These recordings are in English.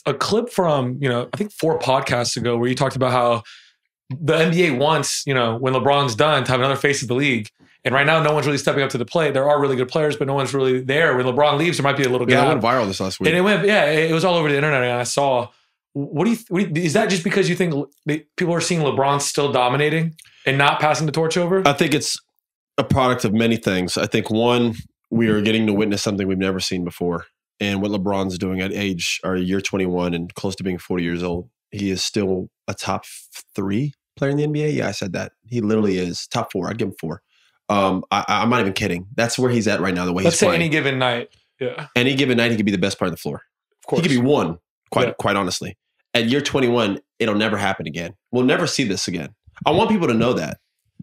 a clip from, I think 4 podcasts ago where you talked about how the NBA wants, when LeBron's done, to have another face of the league. And right now, no one's really stepping up to the plate. There are really good players, but no one's really there. When LeBron leaves, there might be a little gap. It went viral this last week. And it was all over the internet. And I saw, is that just because you think people are seeing LeBron still dominating and not passing the torch over? I think it's a product of many things. I think one, we are getting to witness something we've never seen before. And what LeBron's doing at year 21 and close to being 40 years old, he is still a top 3 player in the NBA. Yeah, I said that. He literally is top 4. I'd give him 4. I'm not even kidding. That's where he's at right now, the way Let's he's say playing. any given night. Yeah. Any given night, he could be the best player on the floor. Of course. He could be 1, quite honestly. At year 21, it'll never happen again. We'll never see this again. I want people to know that.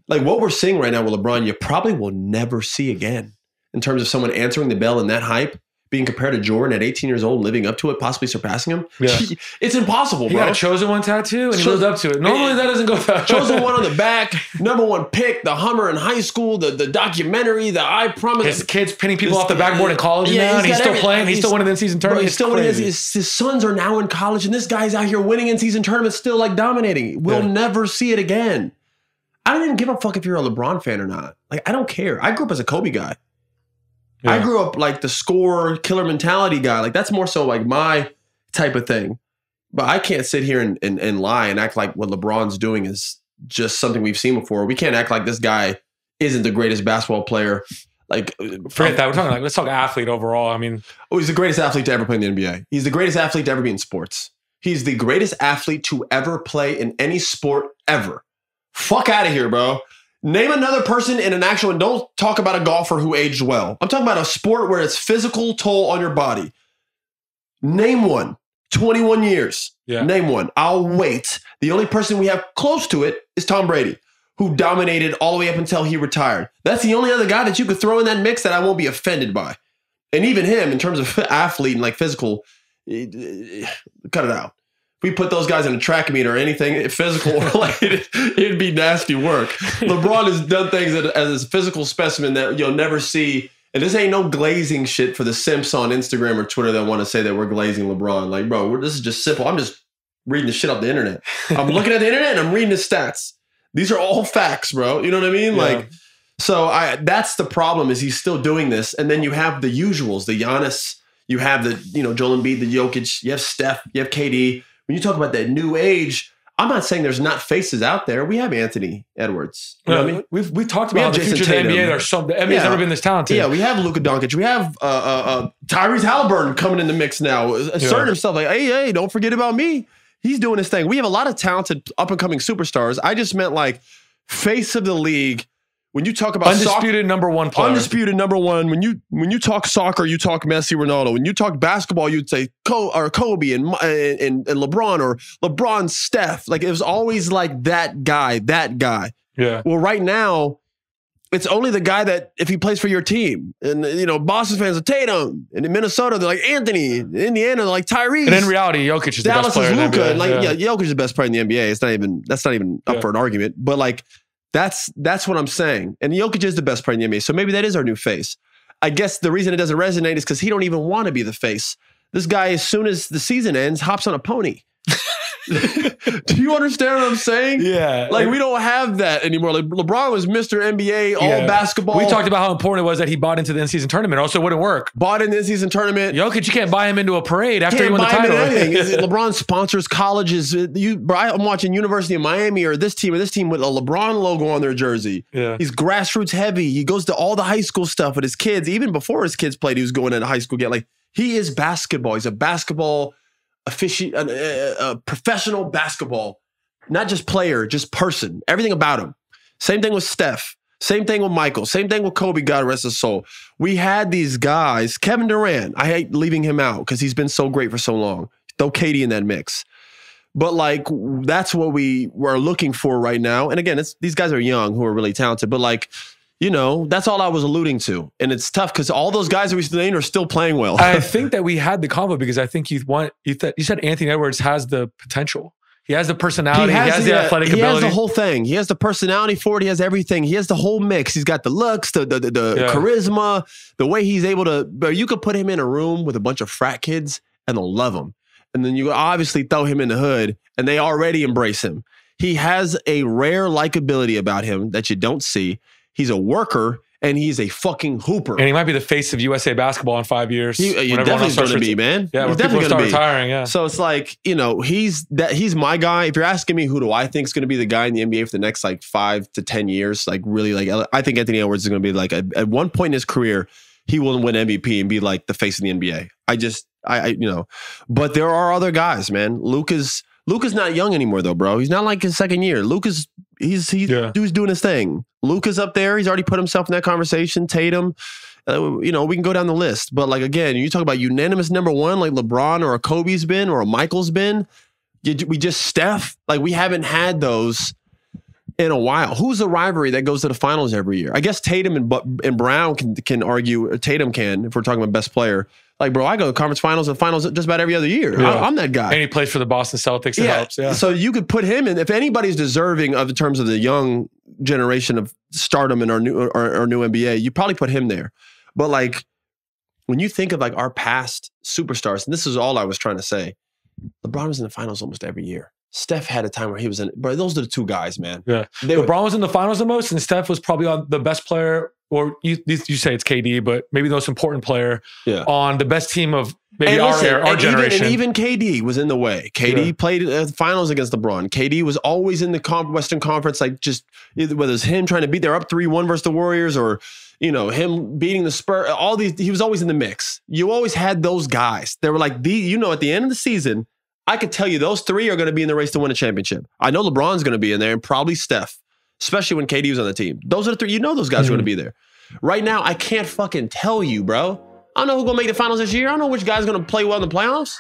Like what we're seeing right now with LeBron, you probably will never see again in terms of someone answering the bell and that hype, being compared to Jordan at 18 years old, living up to it, possibly surpassing him. Yeah. It's impossible, He bro. got a Chosen One tattoo and he lived up to it. Normally that doesn't go fast. Chosen One on the back, #1 pick, the Hummer in high school, the documentary, the I Promise. His kids pinning people off the backboard in college now, and he's still playing. He's still winning in-season tournaments. He's still winning. His sons are now in college, and this guy's out here winning in-season tournaments, still like dominating. We'll never see it again. I don't even give a fuck if you're a LeBron fan or not. Like, I don't care. I grew up as a Kobe guy. Yeah. I grew up like the score killer mentality guy. Like that's more so like my type of thing. But I can't sit here and lie and act like what LeBron's doing is just something we've seen before. We can't act like this guy isn't the greatest basketball player. Like forget that. We're talking let's talk athlete overall. I mean, he's the greatest athlete to ever play in the NBA. He's the greatest athlete to ever be in sports. He's the greatest athlete to ever play in any sport ever. Fuck out of here, bro. Name another person in an actual, and don't talk about a golfer who aged well. I'm talking about a sport where it's physical toll on your body. Name one. 21 years. Yeah. Name one. I'll wait. The only person we have close to it is Tom Brady, who dominated all the way up until he retired. That's the only other guy that you could throw in that mix that I won't be offended by. And even him, in terms of athlete and like physical, cut it out. We put those guys in a track meet or anything physical, like it'd be nasty work. LeBron has done things as a physical specimen that you'll never see. And this ain't no glazing shit for the simps on Instagram or Twitter that want to say that we're glazing LeBron. Like, bro, this is just simple. I'm just reading the shit off the internet. I'm looking at the internet and I'm reading the stats. These are all facts, bro. You know what I mean? Yeah. Like, so that's the problem is he's still doing this. And then you have the usuals, the Giannis, you have the, Joel Embiid, the Jokic, you have Steph, you have KD. When you talk about that new age, I'm not saying there's not faces out there. We have Anthony Edwards. You know what I mean? We've talked about the future of the NBA. The NBA's never been this talented. Yeah, we have Luka Doncic. We have Tyrese Halliburton coming in the mix now, asserting himself like, hey, don't forget about me. He's doing his thing. We have a lot of talented up-and-coming superstars. I just meant like face of the league. When you talk about undisputed #1 player. Undisputed #1. When you talk soccer, you talk Messi, Ronaldo. When you talk basketball, you'd say Kobe and LeBron or LeBron, Steph. Like it was always like that guy. Yeah. Well, right now, it's only the guy that if he plays for your team. And Boston fans are Tatum. And in Minnesota, they're like Anthony. In Indiana, they're like Tyrese. And in reality, Jokic is Dallas the best player is Luka. in the NBA. And Jokic is the best player in the NBA. That's not even up for an argument. But like. That's what I'm saying. And Jokic is the best player in the NBA. So maybe that is our new face. I guess the reason it doesn't resonate is because he don't even want to be the face. This guy, as soon as the season ends, hops on a pony. Do you understand what I'm saying? Yeah. Like we don't have that anymore. Like LeBron was Mr. NBA, all basketball. We talked about how important it was that he bought into the in-season tournament. Also, it wouldn't work. Bought in the in-season tournament. Jokic, you can't buy him into a parade after he won the title. LeBron sponsors colleges. I'm watching University of Miami or this team with a LeBron logo on their jersey. Yeah. He's grassroots heavy. He goes to all the high school stuff with his kids. Even before his kids played, he was going into high school. Like he is basketball. He's a basketball professional basketball, not just player, just person, everything about him. Same thing with Steph. Same thing with Michael. Same thing with Kobe, God rest his soul. We had these guys, Kevin Durant, I hate leaving him out because he's been so great for so long. Throw KD in that mix. But like, that's what we were looking for right now. And again, these guys are young who are really talented, but like, that's all I was alluding to. And it's tough because all those guys that we named are still playing well. I think that we had the convo because I think you said Anthony Edwards has the potential. He has the personality. He has the athletic ability. He has the whole thing. He has the personality for it. He has everything. He has the whole mix. He's got the looks, the charisma, the way he's able to. But you could put him in a room with a bunch of frat kids and they'll love him. and then you obviously throw him in the hood, and they already embrace him. He has a rare likability about him that you don't see. He's a worker, and he's a fucking hooper. And he might be the face of USA basketball in 5 years. He's definitely going to be, man. Yeah, he's definitely going to be retiring. Yeah. So it's like, he's my guy. If you're asking me who do I think is going to be the guy in the NBA for the next like 5 to 10 years, like really, like I think Anthony Edwards is going to be like at one point in his career, he will win MVP and be like the face of the NBA. But there are other guys, man. Luka's not young anymore though, bro. He's not like his second year. He's doing his thing. Luka's up there. He's already put himself in that conversation. Tatum, we can go down the list. But like, again, you talk about unanimous number one, like LeBron or a Kobe's been or a Michael's been. We just Steph, like we haven't had those in a while. Who's the rivalry that goes to the finals every year? I guess Tatum and Brown can argue, or Tatum can, if we're talking about best player. Like, bro, I go to conference finals and finals just about every other year. Yeah. I'm that guy. And he plays for the Boston Celtics. It helps. Yeah. So you could put him in. If anybody's deserving of in terms of the young generation of stardom in our new NBA, you probably put him there. But like, when you think of like our past superstars, and this is all I was trying to say, LeBron was in the finals almost every year. Steph had a time where he was in. Bro, those are the two guys, man. Yeah. LeBron was in the finals the most, and Steph was probably on the best player. Or you say it's KD, but maybe the most important player on the best team of maybe our generation. Even KD was in the way. KD played finals against LeBron. KD was always in the Western Conference, like just whether it's him trying to beat, they're up 3-1 versus the Warriors, or him beating the Spurs. All these, he was always in the mix. You always had those guys. They were like at the end of the season, I could tell you those three are going to be in the race to win a championship. I know LeBron's going to be in there, and probably Steph. Especially when KD was on the team. Those are the three. Those guys are going to be there. Right now, I can't fucking tell you, bro. I don't know who's going to make the finals this year. I don't know which guy's going to play well in the playoffs.